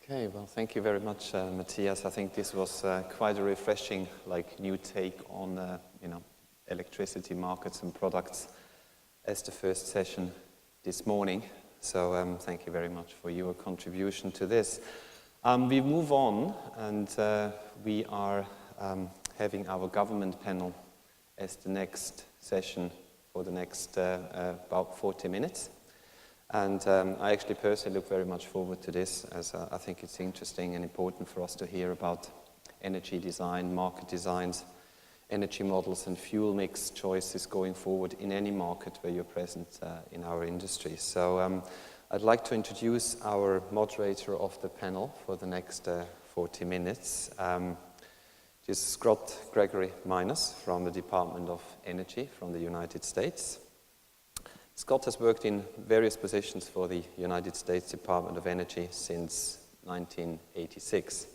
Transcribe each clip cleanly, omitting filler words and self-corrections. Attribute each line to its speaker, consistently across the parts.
Speaker 1: Okay, well, thank you very much, Matthias. I think this was quite a refreshing, new take on, electricity markets and products as the first session this morning. So thank you very much for your contribution to this. We move on, and we are having our government panel as the next session for the next about 40 minutes. And I actually personally look very much forward to this, as I think it's interesting and important for us to hear about energy design, market designs, energy models, and fuel mix choices going forward in any market where you're present in our industry. So I'd like to introduce our moderator of the panel for the next 40 minutes. This is Scott Gregory Minos from the Department of Energy from the United States. Scott has worked in various positions for the United States Department of Energy since 1986.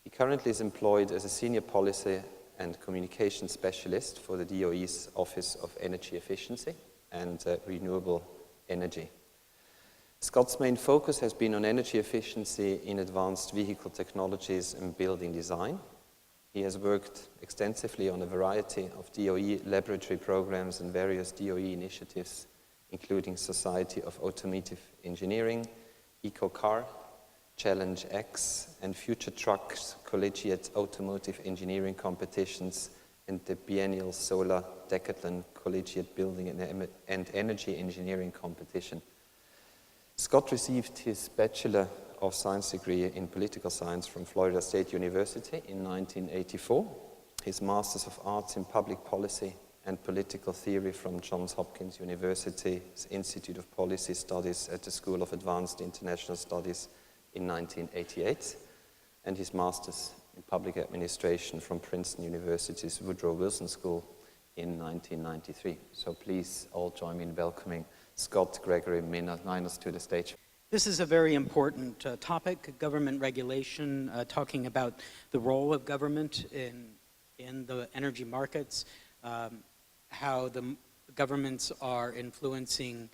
Speaker 1: He currently is employed as a senior policy and communication specialist for the DOE's Office of Energy Efficiency and Renewable Energy. Scott's main focus has been on energy efficiency in advanced vehicle technologies and building design. He has worked extensively on a variety of DOE laboratory programs and various DOE initiatives, including Society of Automotive Engineering, EcoCar, Challenge X, and Future Trucks Collegiate Automotive Engineering Competitions, and the biennial Solar Decathlon Collegiate Building and Energy Engineering Competition. Scott received his Bachelor of Science degree in Political Science from Florida State University in 1984, his Masters of Arts in Public Policy and Political Theory from Johns Hopkins University's Institute of Policy Studies at the School of Advanced International Studies in 1988, and his Master's in Public Administration from Princeton University's Woodrow Wilson School in 1993. So please all join me in welcoming Scott Gregory Minos to the stage.
Speaker 2: This is a very important topic, government regulation, talking about the role of government in the energy markets, how the governments are influencing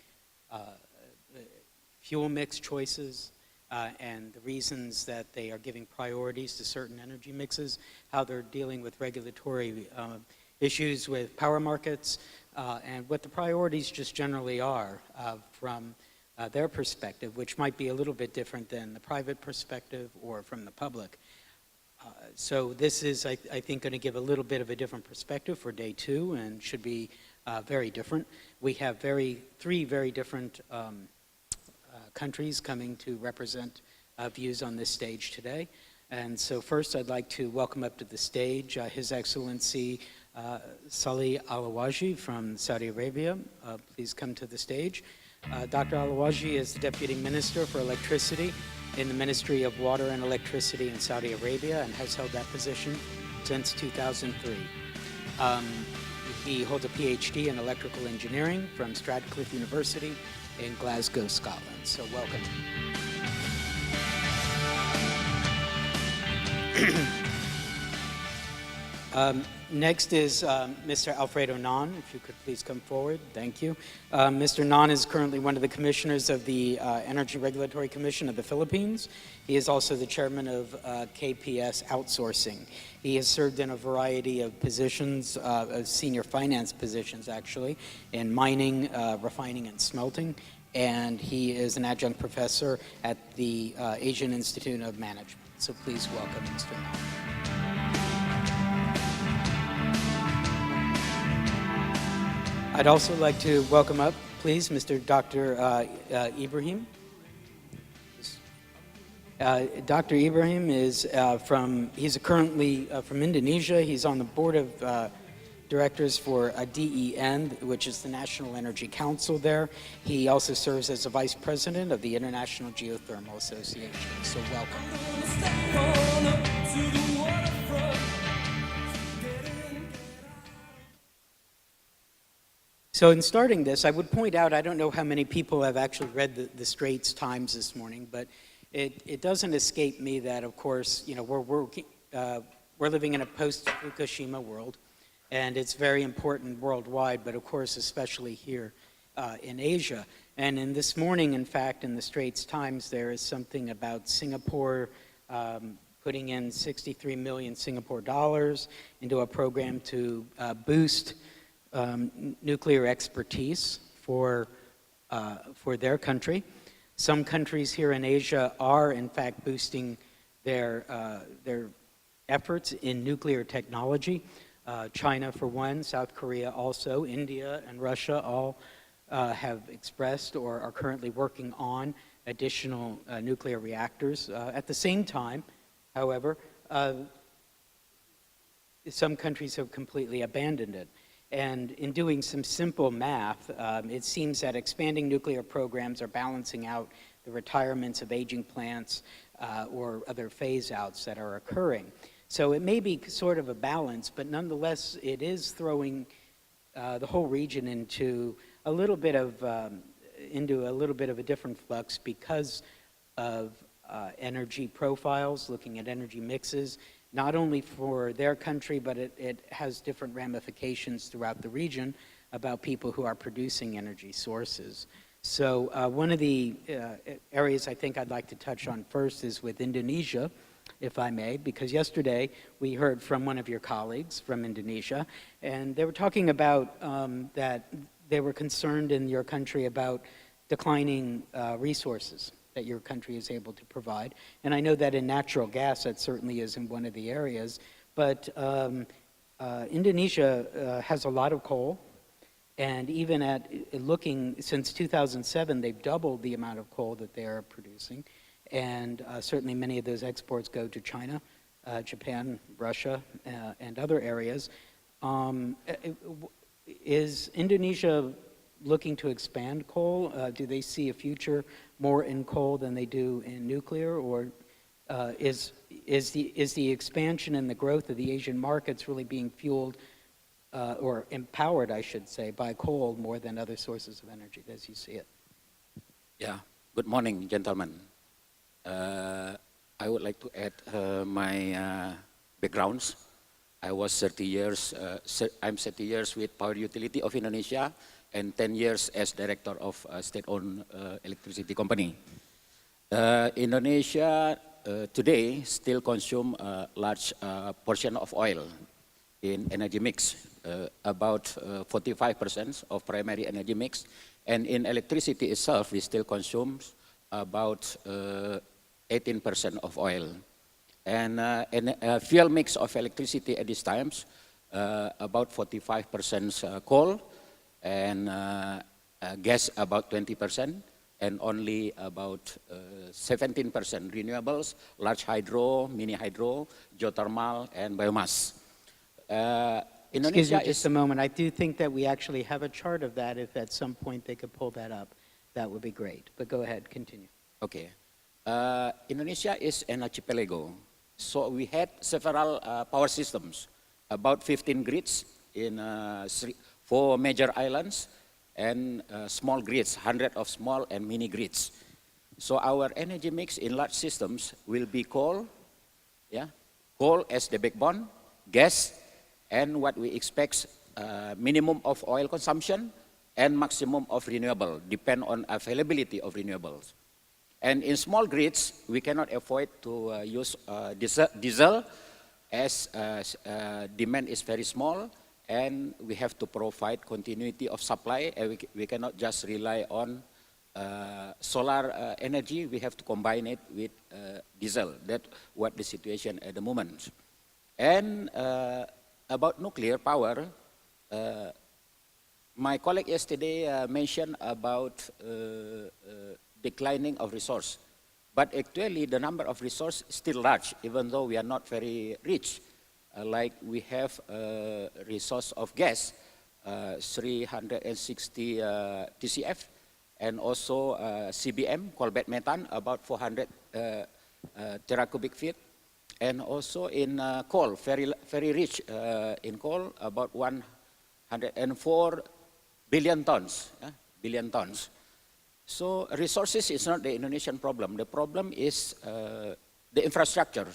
Speaker 2: fuel mix choices and the reasons that they are giving priorities to certain energy mixes, how they're dealing with regulatory issues with power markets, and what the priorities just generally are from their perspective, which might be a little bit different than the private perspective or from the public. So this is, I think, going to give a little bit of a different perspective for day two and should be very different. We have three very different countries coming to represent views on this stage today. And so first I'd like to welcome up to the stage His Excellency Saleh Alawaji from Saudi Arabia. Please come to the stage. Dr. Alawaji is the Deputy Minister for Electricity in the Ministry of Water and Electricity in Saudi Arabia and has held that position since 2003. He holds a PhD in electrical engineering from Stratcliffe University in Glasgow, Scotland. So welcome. Next is Mr. Alfredo J.Non, if you could please come forward. Thank you. Mr. J.Non is currently one of the commissioners of the Energy Regulatory Commission of the Philippines. He is also the chairman of KPS Outsourcing. He has served in a variety of positions, senior finance positions actually, in mining, refining, and smelting. And he is an adjunct professor at the Asian Institute of Management. So please welcome Mr. J.Non. I'd also like to welcome up, please, Mr. Dr. Ibrahim. Dr. Ibrahim is he's currently from Indonesia. He's on the board of directors for DEN, which is the National Energy Council there. He also serves as the vice president of the International Geothermal Association. So welcome. So in starting this, I would point out, I don't know how many people have actually read the Straits Times this morning, but it doesn't escape me that, of course, we're living in a post-Fukushima world, and it's very important worldwide, but of course, especially here in Asia. And in this morning, in fact, in the Straits Times, there is something about Singapore putting in 63 million Singapore dollars into a program to boost nuclear expertise for their country. Some countries here in Asia are, in fact, boosting their efforts in nuclear technology. China, for one, South Korea also, India and Russia all have expressed or are currently working on additional nuclear reactors. At the same time, however, some countries have completely abandoned it. And in doing some simple math, it seems that expanding nuclear programs are balancing out the retirements of aging plants or other phase-outs that are occurring. So it may be sort of a balance, but nonetheless, it is throwing the whole region into a little bit of a different flux because of energy profiles, looking at energy mixes, not only for their country, but it has different ramifications throughout the region about people who are producing energy sources. So one of the areas I think I'd like to touch on first is with Indonesia, if I may, because yesterday we heard from one of your colleagues from Indonesia, and they were talking about that they were concerned in your country about declining resources that your country is able to provide. And I know that in natural gas, that certainly is in one of the areas, but Indonesia has a lot of coal, and even at looking, since 2007, they've doubled the amount of coal that they are producing. And certainly many of those exports go to China, Japan, Russia, and other areas. Is Indonesia looking to expand coal? Do they see a future more in coal than they do in nuclear? Or is the expansion and the growth of the Asian markets really being fueled or empowered, I should say, by coal more than other sources of energy, as you see it?
Speaker 3: Yeah. Good morning, gentlemen. I would like to add my backgrounds. I was 30 years, I'm 30 years with Power Utility of Indonesia and 10 years as director of a state-owned electricity company. Indonesia today still consume a large portion of oil in energy mix, about 45% of primary energy mix. And in electricity itself, we still consume about 18% of oil. And fuel mix of electricity at these times, about 45% coal, and gas about 20%, and only about 17% renewables, large hydro, mini hydro, geothermal, and biomass.
Speaker 2: Excuse me just a moment. I do think that we actually have a chart of that. If at some point they could pull that up, that would be great. But go ahead, continue.
Speaker 3: Okay. Indonesia is an archipelago. So we had several power systems, about 15 grids in 4 major islands, and small grids, 100 of small and mini grids. So our energy mix in large systems will be coal, yeah, coal as the backbone, gas, and what we expect minimum of oil consumption and maximum of renewable, depend on availability of renewables. And in small grids, we cannot avoid to use diesel as demand is very small, and we have to provide continuity of supply, and we cannot just rely on solar energy. We have to combine it with diesel. That's what the situation at the moment. And about nuclear power, my colleague yesterday mentioned about declining of resource. But actually the number of resource is still large, even though we are not very rich. Like we have resource of gas, 360 TCF, and also CBM, coalbed methane, about 400 teracubic feet. And also in coal, very rich in coal, about 104 billion tons, billion tons. So resources is not the Indonesian problem. The problem is the infrastructure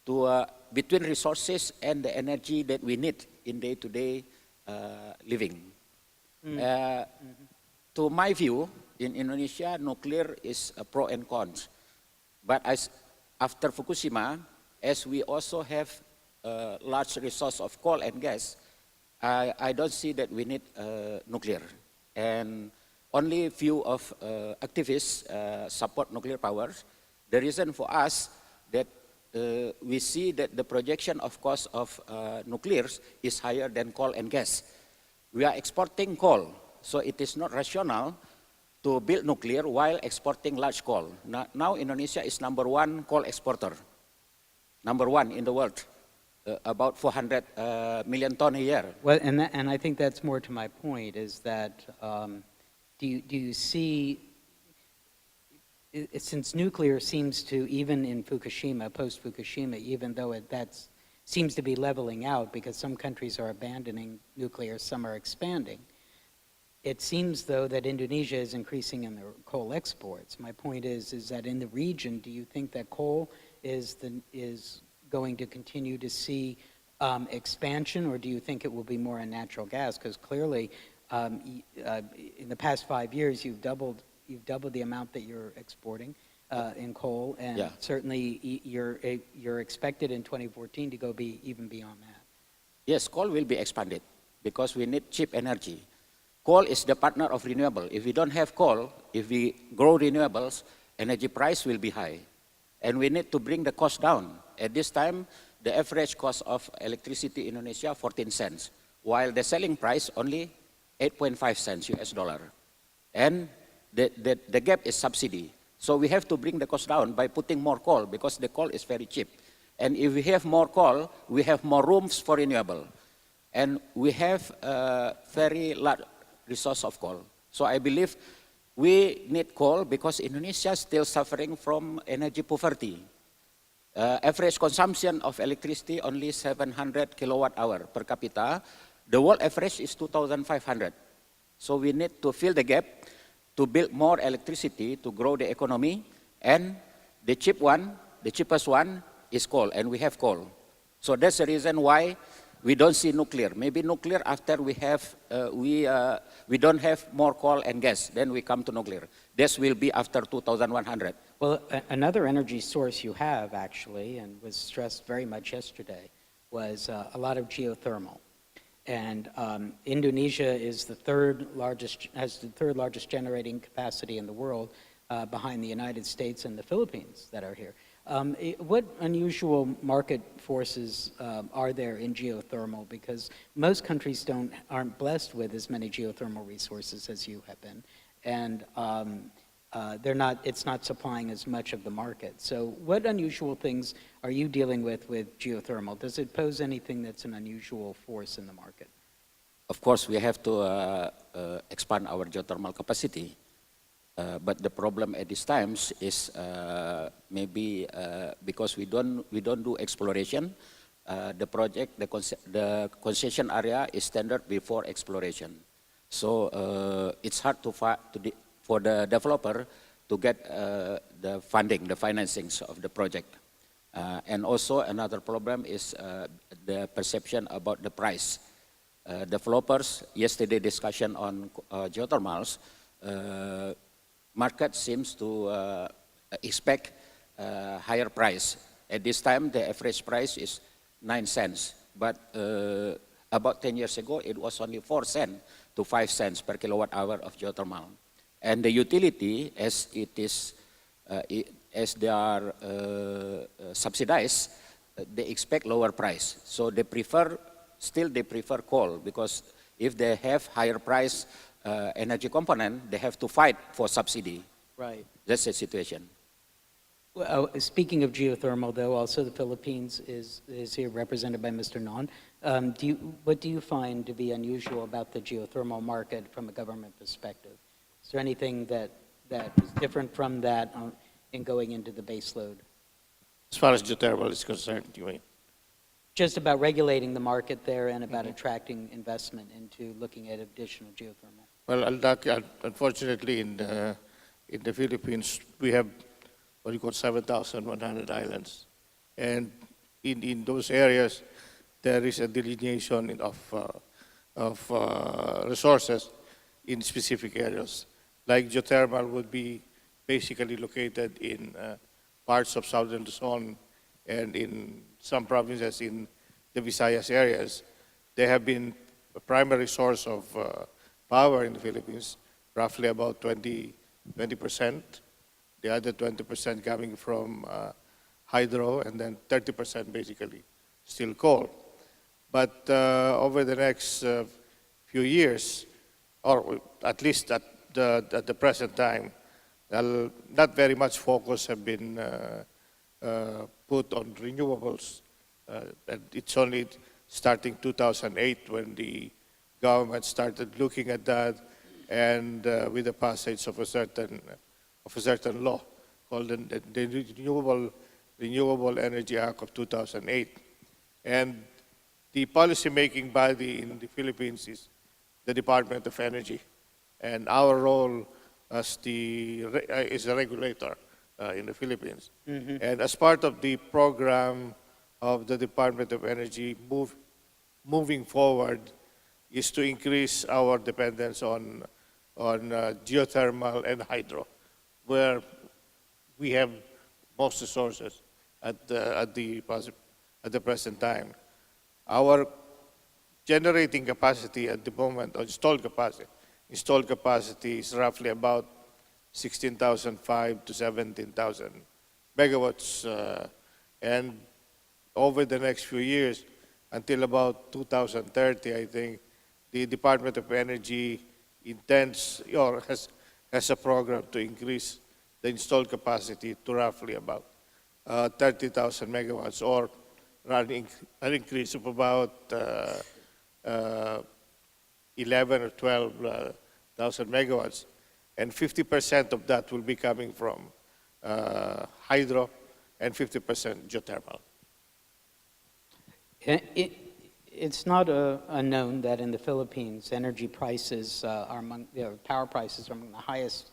Speaker 3: to between resources and the energy that we need in day-to-day living. to my view, in Indonesia, nuclear is a pro and cons. But after Fukushima, as we also have a large resource of coal and gas, I don't see that we need nuclear. And only few of activists support nuclear power. The reason for us that we see that the projection of cost of nuclear is higher than coal and gas. We are exporting coal, so it is not rational to build nuclear while exporting large coal. Now Indonesia is #1 coal exporter, #1 in the world, about 400 million ton a year.
Speaker 2: Well, and I think that's more to my point, is that do you see, since nuclear seems to, even in Fukushima, post-Fukushima, even though that seems to be leveling out because some countries are abandoning nuclear, some are expanding, it seems, though, that Indonesia is increasing in their coal exports. My point is that in the region, do you think that coal is going to continue to see expansion, or do you think it will be more in natural gas? Because clearly, in the past 5 years, you've doubled the amount that you're exporting in coal, and certainly you're expected in 2014 to go even beyond that.
Speaker 3: Yes, coal will be expanded because we need cheap energy. Coal is the partner of renewable. If we don't have coal, if we grow renewables, energy price will be high. And we need to bring the cost down. At this time, the average cost of electricity in Indonesia, 14 cents, while the selling price only 8.5 cents US dollar. And the gap is subsidy. So we have to bring the cost down by putting more coal because the coal is very cheap. And if we have more coal, we have more rooms for renewable. And we have a very large resource of coal. So I believe we need coal because Indonesia is still suffering from energy poverty. Average consumption of electricity only 700 kilowatt hour per capita. The world average is 2,500. So we need to fill the gap to build more electricity to grow the economy. And the cheapest one is coal, and we have coal. So that's the reason why we don't see nuclear. Maybe nuclear after we don't have more coal and gas, then we come to nuclear. This will be after 2100.
Speaker 2: Well, another energy source you have actually, and was stressed very much yesterday, was a lot of geothermal. And Indonesia is has the third largest generating capacity in the world, behind the United States and the Philippines that are here. What unusual market forces are there in geothermal? Because most countries aren't blessed with as many geothermal resources as you have been, and it's not supplying as much of the market. So what unusual things are you dealing with geothermal? Does it pose anything that's an unusual force in the market?
Speaker 3: Of course, we have to expand our geothermal capacity. But the problem at these times is maybe because we don't do exploration. The concession area is standard before exploration. So it's hard for the developer to get the funding, the financings of the project. And also another problem is the perception about the price. Developers, yesterday discussion on geothermals, market seems to expect higher price. At this time, the average price is 9 cents. But about 10 years ago, it was only 4 cents to 5 cents per kilowatt hour of geothermal. And the utility, as they are subsidized, they expect lower price. So they prefer coal, because if they have higher price energy component, they have to fight for subsidy.
Speaker 2: Right.
Speaker 3: That's the situation.
Speaker 2: Well, speaking of geothermal, though, also the Philippines is here represented by Mr. Non. What do you find to be unusual about the geothermal market from a government perspective? Is there anything that is different from that in going into the base load?
Speaker 4: As far as geothermal is concerned, you mean?
Speaker 2: Just about regulating the market there and about attracting investment into looking at additional geothermal.
Speaker 4: Well, unfortunately, in the Philippines, we have what you call 7,100 islands. And in those areas, there is a delineation of resources. in specific areas. Like geothermal would be basically located in parts of southern Luzon and in some provinces in the Visayas areas. They have been a primary source of power in the Philippines, roughly about 20%. The other 20% coming from hydro, and then 30% basically still coal. But over the next few years, or at least at the present time, not very much focus have been put on renewables. And it's only starting 2008 when the government started looking at that, and with the passage of a certain law called the Renewable Energy Act of 2008. And the policy-making body in the Philippines is the Department of Energy, and our role as is a regulator in the Philippines. Mm-hmm. And as part of the program of the Department of Energy moving forward is to increase our dependence on geothermal and hydro, where we have most resources at the present time. Our generating capacity at the moment, or installed capacity is roughly about 16,500 to 17,000 megawatts, and over the next few years, until about 2030, I think, the Department of Energy intends or has a program to increase the installed capacity to roughly about 30,000 megawatts, or an increase of about 11 or 12,000 megawatts, and 50% of that will be coming from hydro and 50% geothermal.
Speaker 2: It's not unknown that in the Philippines, energy prices power prices are among the highest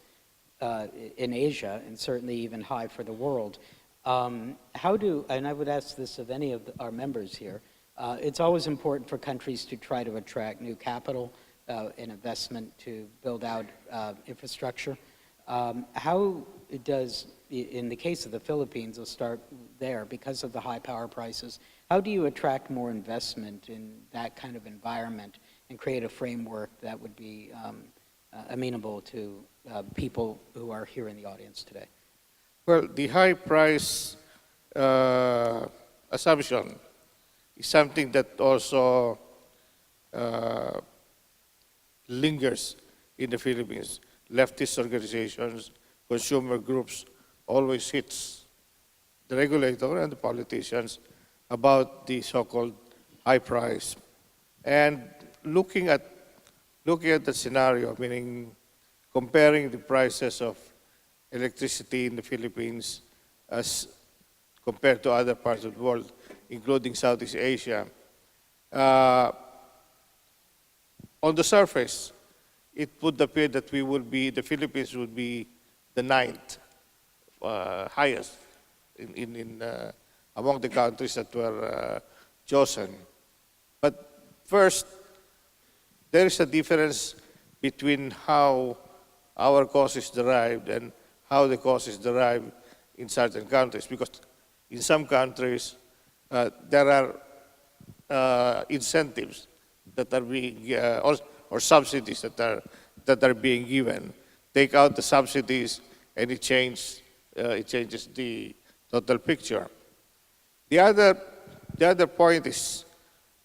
Speaker 2: in Asia, and certainly even high for the world. And I would ask this of any of our members here, it's always important for countries to try to attract new capital and investment to build out infrastructure. How does, in the case of the Philippines, we'll start there, because of the high power prices, how do you attract more investment in that kind of environment and create a framework that would be amenable to people who are here in the audience today?
Speaker 4: Well, the high price assumption is something that also lingers in the Philippines. Leftist organizations, consumer groups always hits the regulator and the politicians about the so-called high price. And looking at the scenario, meaning comparing the prices of electricity in the Philippines as compared to other parts of the world, including Southeast Asia, on the surface, it would appear that the Philippines would be the ninth highest among the countries that were chosen. But first, there is a difference between how our cost is derived and how the cost is derived in certain countries. Because in some countries, there are incentives that are being, or subsidies that are being given. Take out the subsidies, and it changes the total picture. The other point is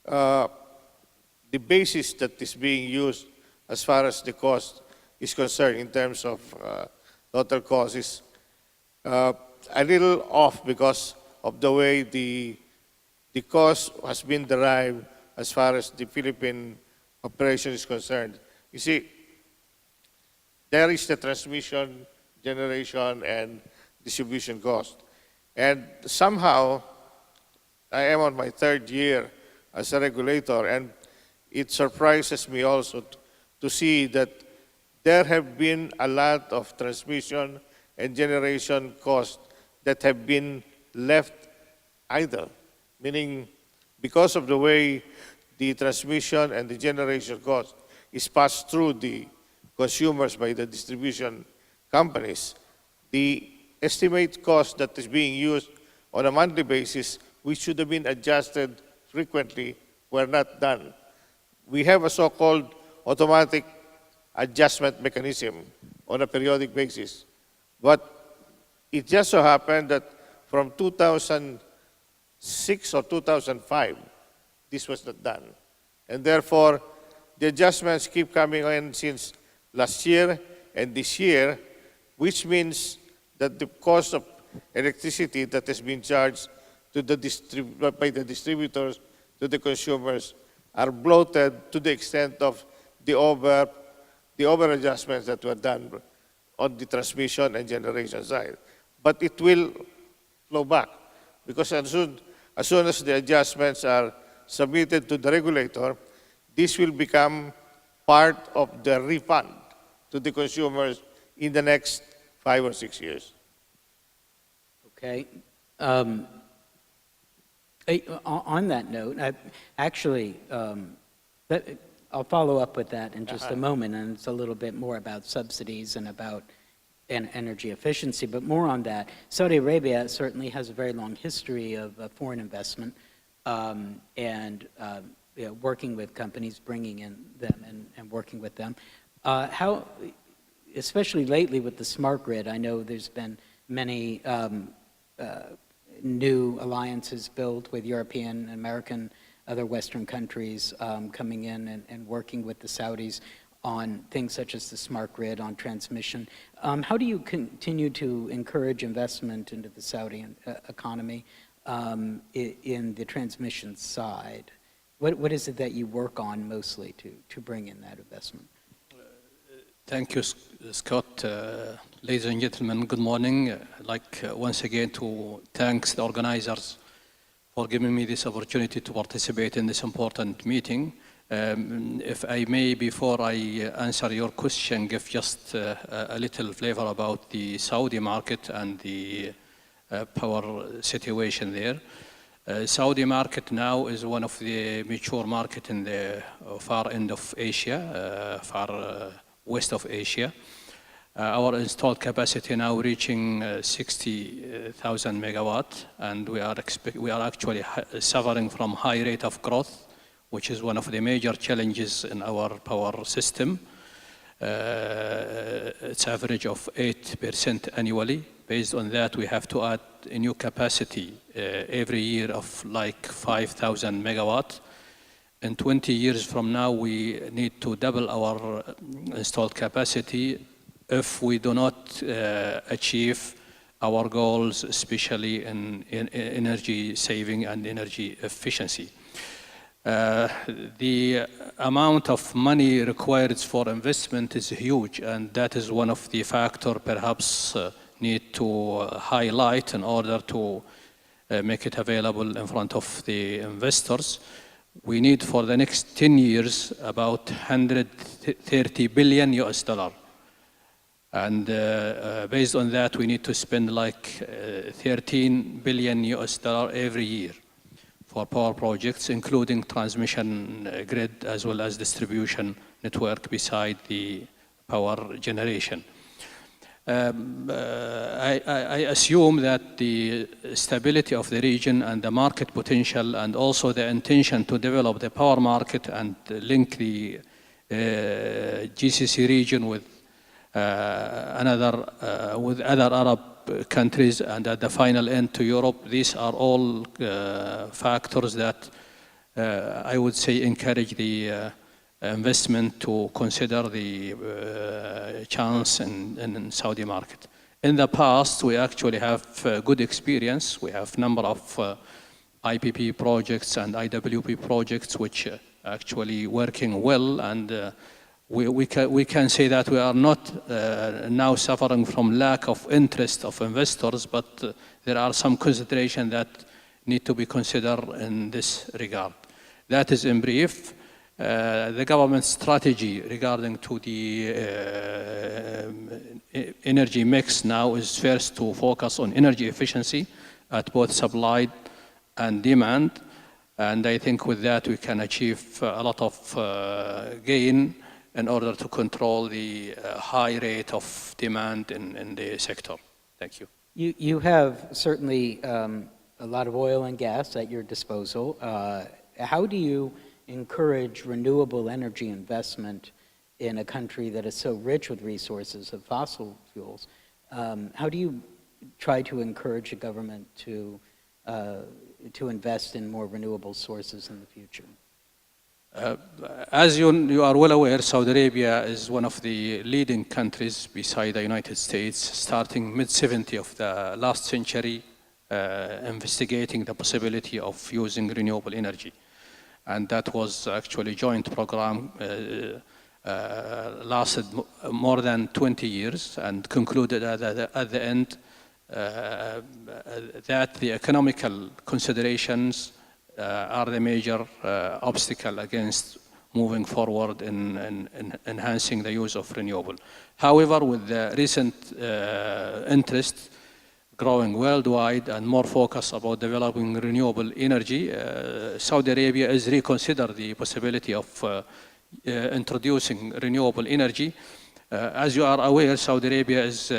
Speaker 4: the basis that is being used as far as the cost is concerned in terms of total cost is a little off because of the way the cost has been derived as far as the Philippine operation is concerned. You see, there is the transmission, generation, and distribution cost. And somehow, I am on my third year as a regulator, and it surprises me also to see that there have been a lot of transmission and generation costs that have been left idle, meaning because of the way the transmission and the generation cost is passed through the consumers by the distribution companies, the estimate cost that is being used on a monthly basis, which should have been adjusted frequently, were not done. We have a so-called automatic adjustment mechanism on a periodic basis. But it just so happened that from 2006 or 2005, this was not done. And therefore, the adjustments keep coming in since last year and this year, which means that the cost of electricity that has been charged to the by the distributors to the consumers are bloated to the extent of the over adjustments that were done on the transmission and generation side. But it will flow back, because as soon as the adjustments are submitted to the regulator, this will become part of the refund to the consumers in the next 5 or 6 years.
Speaker 2: Okay. On that note, I'll follow up with that in just a moment, and it's a little bit more about subsidies and about energy efficiency, but more on that. Saudi Arabia certainly has a very long history of foreign investment and working with companies, bringing in them and working with them. How, especially lately with the smart grid, I know there's been many new alliances built with European, American, other Western countries coming in and working with the Saudis on things such as the smart grid, on transmission. How do you continue to encourage investment into the Saudi economy in the transmission side? What is it that you work on mostly to bring in that investment?
Speaker 5: Thank you, Scott. Ladies and gentlemen, good morning. I'd like once again to thank the organizers for giving me this opportunity to participate in this important meeting. If I may, before I answer your question, give just a little flavor about the Saudi market and the power situation there. Saudi market now is one of the mature market in the far end of Asia, far west of Asia. Our installed capacity now reaching 60,000 megawatt, and we are actually suffering from high rate of growth, which is one of the major challenges in our power system. It's average of 8% annually. Based on that, we have to add a new capacity every year of like 5,000 megawatt. In 20 years from now, we need to double our installed capacity if we do not achieve our goals, especially in energy saving and energy efficiency. The amount of money required for investment is huge, and that is one of the factors perhaps need to highlight in order to make it available in front of the investors. We need for the next 10 years about 130 billion US dollar. And based on that, we need to spend like 13 billion US dollar every year for power projects, including transmission grid as well as distribution network beside the power generation. I assume that the stability of the region and the market potential, and also the intention to develop the power market and link the GCC region with other Arab countries, and at the final end to Europe, these are all factors that I would say encourage the investment to consider the chance in Saudi market. In the past, we actually have good experience. We have number of IPP projects and IWP projects which actually working well, and we can say that we are not now suffering from lack of interest of investors, but there are some considerations that need to be considered in this regard. That is in brief. The government strategy regarding to the energy mix now is first to focus on energy efficiency at both supply and demand. And I think with that we can achieve a lot of gain in order to control the high rate of demand in the sector. Thank you.
Speaker 2: You have certainly a lot of oil and gas at your disposal. How do you encourage renewable energy investment in a country that is so rich with resources of fossil fuels? How do you try to encourage a government to invest in more renewable sources in the future?
Speaker 5: As you are well aware, Saudi Arabia is one of the leading countries beside the United States, starting mid-70s of the last century, investigating the possibility of using renewable energy. And that was actually a joint program, lasted more than 20 years and concluded at the end that the economical considerations are the major obstacle against moving forward in enhancing the use of renewable. However, with the recent interest growing worldwide and more focus about developing renewable energy, Saudi Arabia has reconsidered the possibility of introducing renewable energy. As you are aware, Saudi Arabia is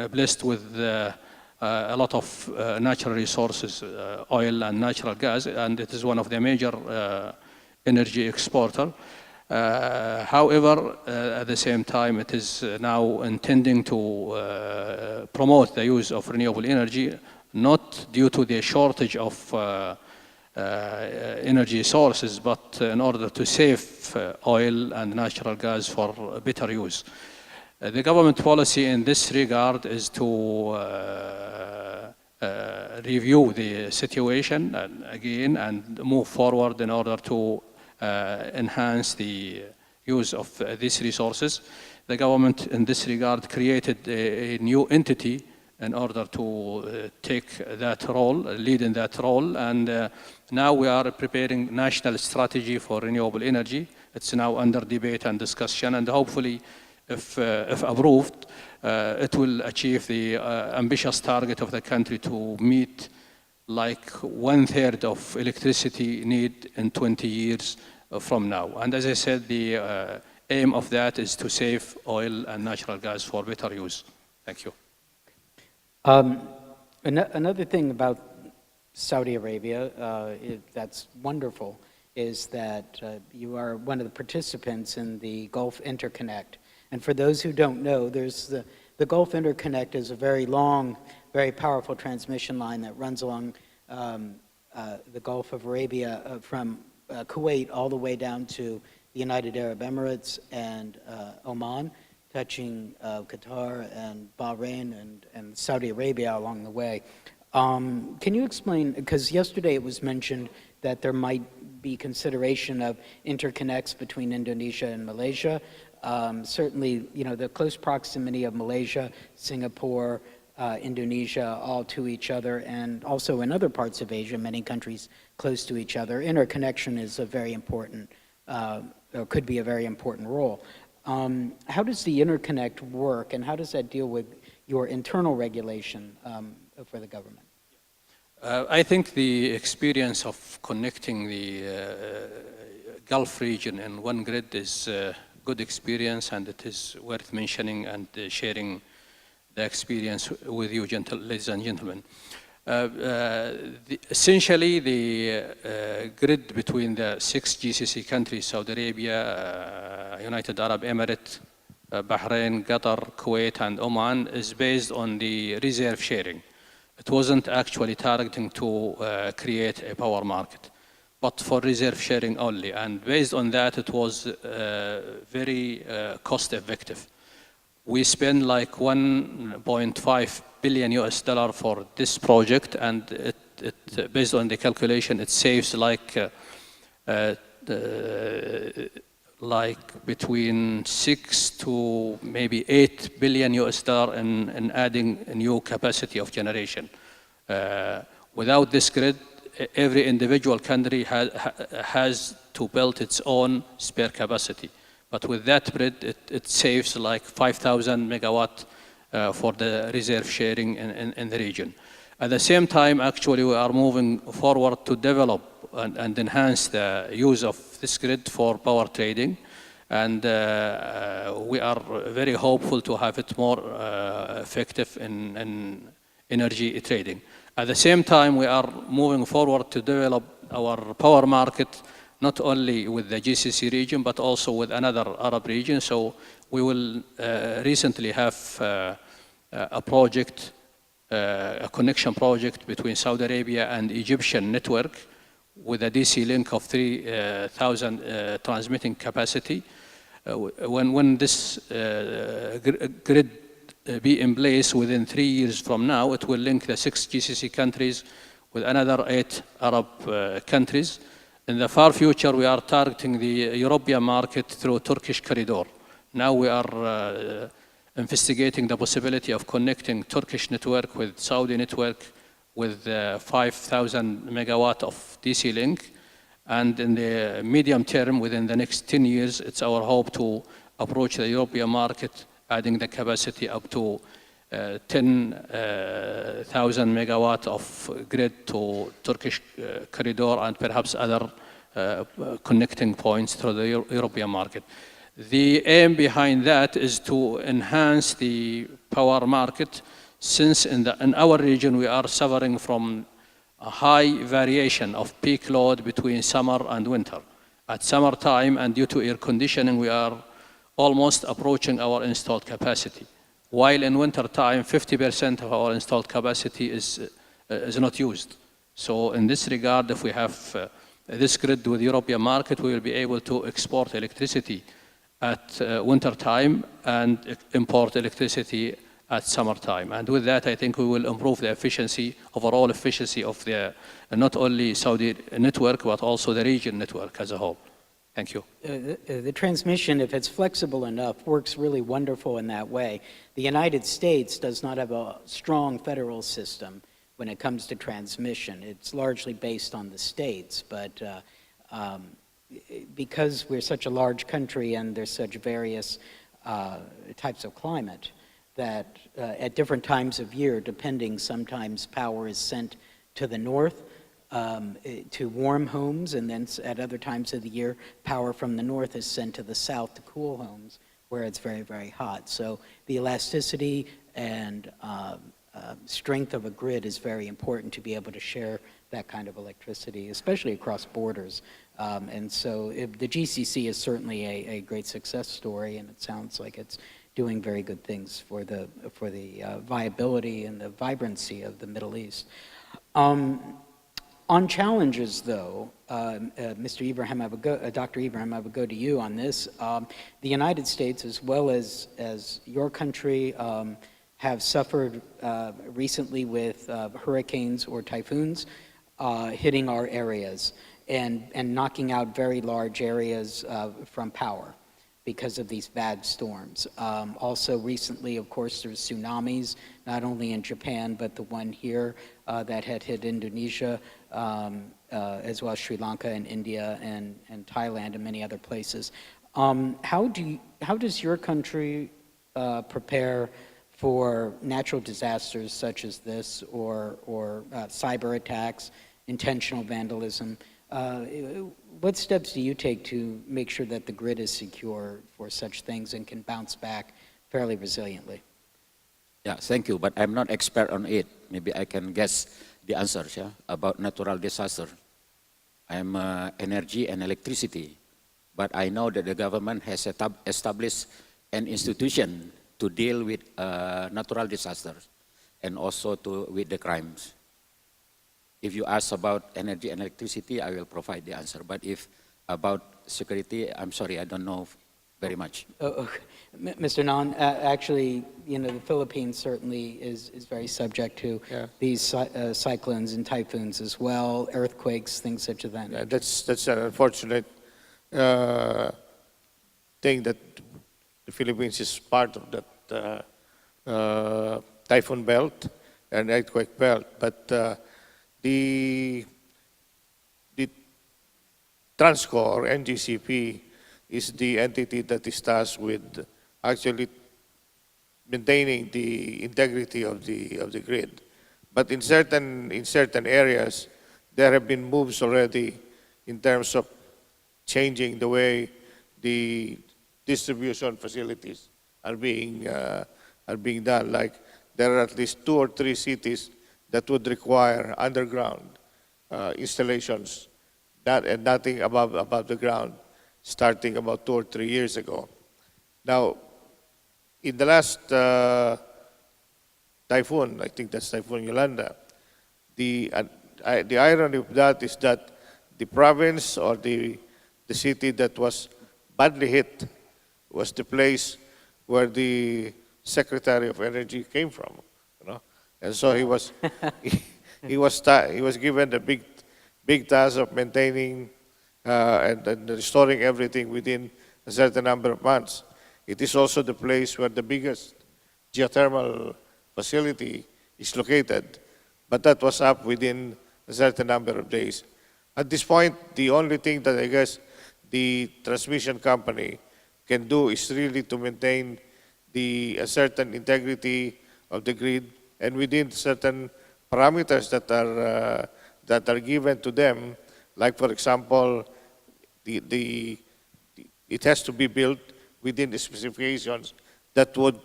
Speaker 5: blessed with a lot of natural resources, oil and natural gas, and it is one of the major energy exporter. However, at the same time, it is now intending to promote the use of renewable energy, not due to the shortage of energy sources, but in order to save oil and natural gas for better use. The government policy in this regard is to review the situation again and move forward in order to enhance the use of these resources. The government in this regard created a new entity in order to take that role, lead in that role, and now we are preparing national strategy for renewable energy. It's now under debate and discussion, and hopefully if approved, it will achieve the ambitious target of the country to meet like 1/3 of electricity need in 20 years from now. And as I said, the aim of that is to save oil and natural gas for better use. Thank you.
Speaker 2: Another thing about Saudi Arabia that's wonderful is that you are one of the participants in the Gulf Interconnect. And for those who don't know, there's the Gulf Interconnect is a very long, very powerful transmission line that runs along the Gulf of Arabia from Kuwait all the way down to the United Arab Emirates and Oman, touching Qatar and Bahrain and Saudi Arabia along the way. Can you explain, because yesterday it was mentioned that there might be consideration of interconnects between Indonesia and Malaysia. Certainly, you know, the close proximity of Malaysia, Singapore, Indonesia, all to each other, and also in other parts of Asia, many countries close to each other. Interconnection is a very important, or could be a very important role. How does the interconnect work, and how does that deal with your internal regulation for the government?
Speaker 5: I think the experience of connecting the Gulf region in one grid is a good experience, and it is worth mentioning and sharing the experience with you, ladies and gentlemen. Essentially, the grid between the 6 GCC countries, Saudi Arabia, United Arab Emirates, Bahrain, Qatar, Kuwait, and Oman, is based on the reserve sharing. It wasn't actually targeting to create a power market, but for reserve sharing only. And based on that, it was very cost effective. We spend like $1.5 billion for this project, and it based on the calculation, it saves like between 6 to maybe $8 billion in adding a new capacity of generation. Without this grid, every individual country has to build its own spare capacity. But with that grid, it saves like 5,000 megawatt for the reserve sharing in the region. At the same time, actually, we are moving forward to develop and enhance the use of this grid for power trading. And we are very hopeful to have it more effective in energy trading. At the same time, we are moving forward to develop our power market, not only with the GCC region, but also with another Arab region. So we will recently have a project, a connection project between Saudi Arabia and Egyptian network with a DC link of 3,000 transmitting capacity. When this grid be in place within 3 years from now, it will link the 6 GCC countries with another 8 Arab countries. In the far future, we are targeting the European market through Turkish corridor. Now we are investigating the possibility of connecting Turkish network with Saudi network with 5,000 megawatt of DC link. And in the medium term, within the next 10 years, it's our hope to approach the European market, adding the capacity up to 10,000 megawatt of grid to Turkish corridor and perhaps other connecting points through the European market. The aim behind that is to enhance the power market, since in our region we are suffering from a high variation of peak load between summer and winter. At summertime, and due to air conditioning, we are almost approaching our installed capacity. While in winter time, 50% of our installed capacity is not used. So in this regard, if we have this grid with the European market, we will be able to export electricity at winter time and import electricity at summertime. And with that, I think we will improve the efficiency, overall efficiency of the not only Saudi network, but also the region network as a whole. Thank you.
Speaker 2: The transmission, if it's flexible enough, works really wonderful in that way. The United States does not have a strong federal system when it comes to transmission. It's largely based on the states, but because we're such a large country and there's such various types of climate, that at different times of year, depending, sometimes power is sent to the north to warm homes, and then at other times of the year, power from the north is sent to the south to cool homes, where it's very, very hot. So the elasticity and strength of a grid is very important to be able to share that kind of electricity, especially across borders. And so the GCC is certainly a great success story, and it sounds like it's doing very good things for the viability and the vibrancy of the Middle East. On challenges, though, Mr. Ibrahim, Dr. Ibrahim, I would go to you on this. The United States, as well as your country, have suffered recently with hurricanes or typhoons hitting our areas and knocking out very large areas from power because of these bad storms. Also recently, of course, there's tsunamis, not only in Japan, but the one here that had hit Indonesia, as well as Sri Lanka and India and Thailand and many other places. How does your country prepare for natural disasters such as this, or cyber attacks, intentional vandalism? What steps do you take to make sure that the grid is secure for such things and can bounce back fairly resiliently?
Speaker 3: Yeah, thank you, but I'm not expert on it. Maybe I can guess the answers, yeah, about natural disaster. I'm energy and electricity, but I know that the government has established an institution to deal with natural disasters and also with the crimes. If you ask about energy and electricity, I will provide the answer. But if about security, I'm sorry, I don't know very much.
Speaker 2: Okay. Mr. Non, actually, the Philippines certainly is very subject to these cyclones and typhoons as well, earthquakes, things such as that.
Speaker 4: Yeah, that's an unfortunate thing that the Philippines is part of that typhoon belt and earthquake belt. But the Transco, or NGCP, is the entity that is tasked with actually maintaining the integrity of the grid. But in certain areas, there have been moves already in terms of changing the way the distribution facilities are being done. Like there are at least 2 or 3 cities that would require underground installations, and nothing above the ground, starting about 2 or 3 years ago. Now, in the last typhoon, I think that's Typhoon Yolanda, the irony of that is that the province or the city that was badly hit was the place where the Secretary of Energy came from, you know, and so he was he was given the big task of maintaining and restoring everything within a certain number of months. It is also the place where the biggest geothermal facility is located, but that was up within a certain number of days. At this point, the only thing that I guess the transmission company can do is really to maintain a certain integrity of the grid, and within certain parameters that are given to them, like for example, it has to be built within the specifications that would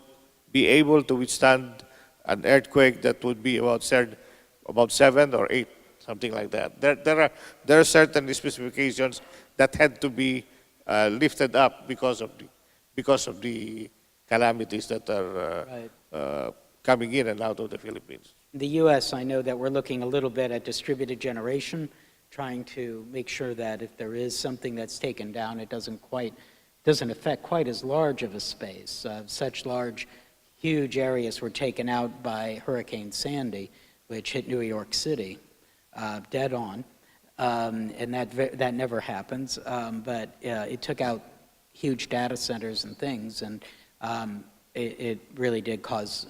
Speaker 4: be able to withstand an earthquake that would be about 7 or 8, something like that. There are certain specifications that had to be lifted up because of the calamities that are coming in and out of the Philippines.
Speaker 2: In the U.S., I know that we're looking a little bit at distributed generation, trying to make sure that if there is something that's taken down, it doesn't affect quite as large of a space. Such large, huge areas were taken out by Hurricane Sandy, which hit New York City, dead on, and that never happens. But it took out huge data centers and things, and it really did cause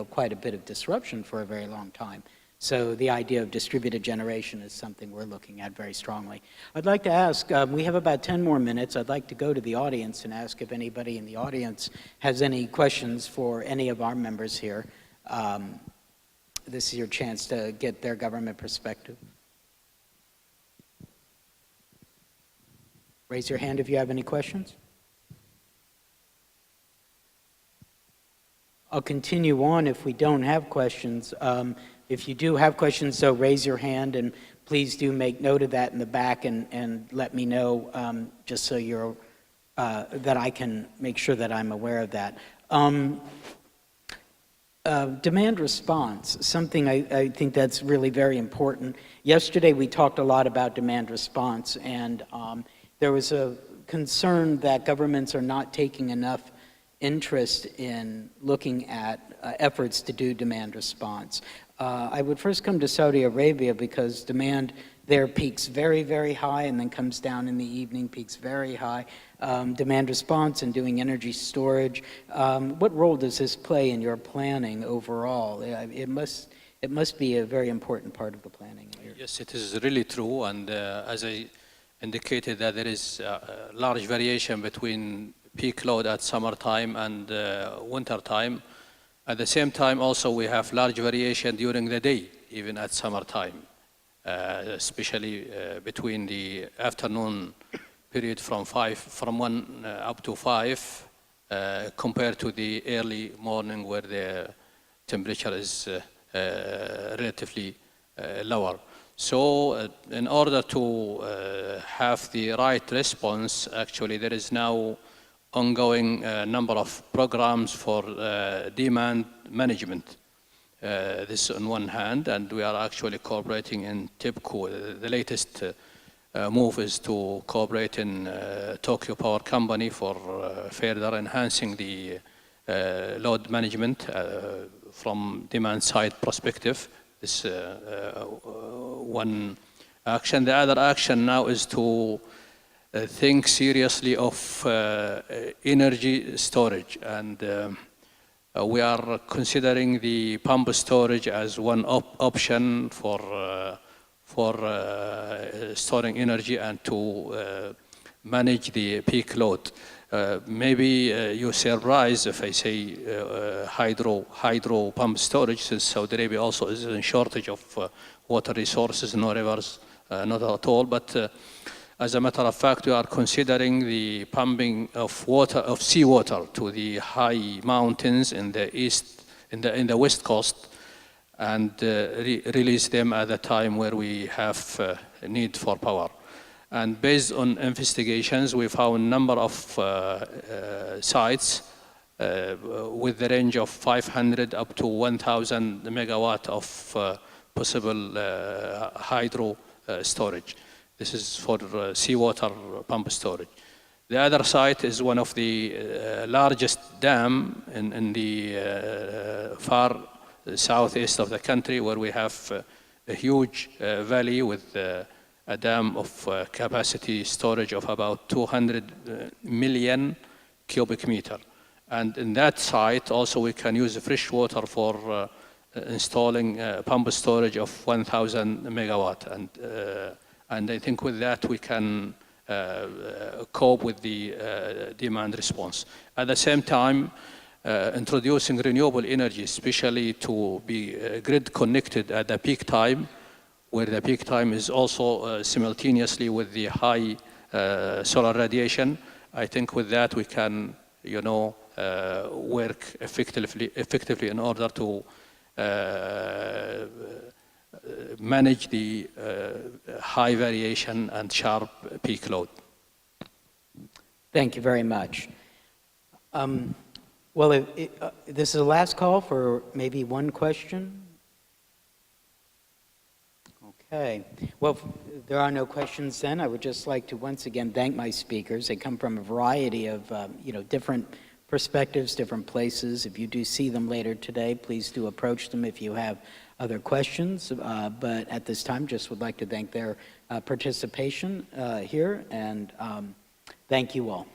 Speaker 2: quite a bit of disruption for a very long time. So the idea of distributed generation is something we're looking at very strongly. I'd like to ask, we have about 10 more minutes. I'd like to go to the audience and ask if anybody in the audience has any questions for any of our members here. This is your chance to get their government perspective. Raise your hand if you have any questions. I'll continue on if we don't have questions. If you do have questions, so raise your hand, and please do make note of that in the back and let me know, just so you're, that I can make sure that I'm aware of that. Demand response, something I think that's really very important. Yesterday we talked a lot about demand response, and there was a concern that governments are not taking enough interest in looking at efforts to do demand response. I would first come to Saudi Arabia because demand there peaks very, very high and then comes down in the evening, peaks very high. Demand response and doing energy storage. What role does this play in your planning overall? It must be a very important part of the planning.
Speaker 5: Yes, it is really true, and as I indicated, that there is a large variation between peak load at summertime and winter time. At the same time, also, we have large variation during the day, even at summertime, especially between the afternoon period from 1 up to 5, compared to the early morning where the temperature is relatively lower. So in order to have the right response, actually, there is now ongoing number of programs for demand management. This on one hand, and we are actually cooperating in TIPCO. The latest move is to cooperate in Tokyo Power Company for further enhancing the load management from demand side perspective. This one action. The other action now is to think seriously of energy storage, and we are considering the pump storage as one option for storing energy and to manage the peak load. Maybe you're surprised if I say hydro pump storage, since Saudi Arabia also is in shortage of water resources, no rivers, not at all, but As a matter of fact, we are considering the pumping of water, of seawater, to the high mountains in the east, in the west coast, and release them at a time where we have a need for power. And based on investigations, we found a number of sites with the range of 500 up to 1,000 megawatt of possible hydro storage. This is for seawater pump storage. The other site is one of the largest dam in the far southeast of the country, where we have a huge valley with a dam of capacity storage of about 200 million cubic meter. And in that site also we can use fresh water for installing pump storage of 1,000 megawatt. And I think with that we can cope with the demand response. At the same time, introducing renewable energy, especially to be grid connected at the peak time, where the peak time is also simultaneously with the high solar radiation. I think with that we can, work effectively in order to manage the high variation and sharp peak load.
Speaker 2: Thank you very much. Well, this is the last call for maybe one question. Okay. Well, if there are no questions then, I would just like to once again thank my speakers. They come from a variety of different perspectives, different places. If you do see them later today, please do approach them if you have other questions. But at this time, just would like to thank their participation here, and thank you all.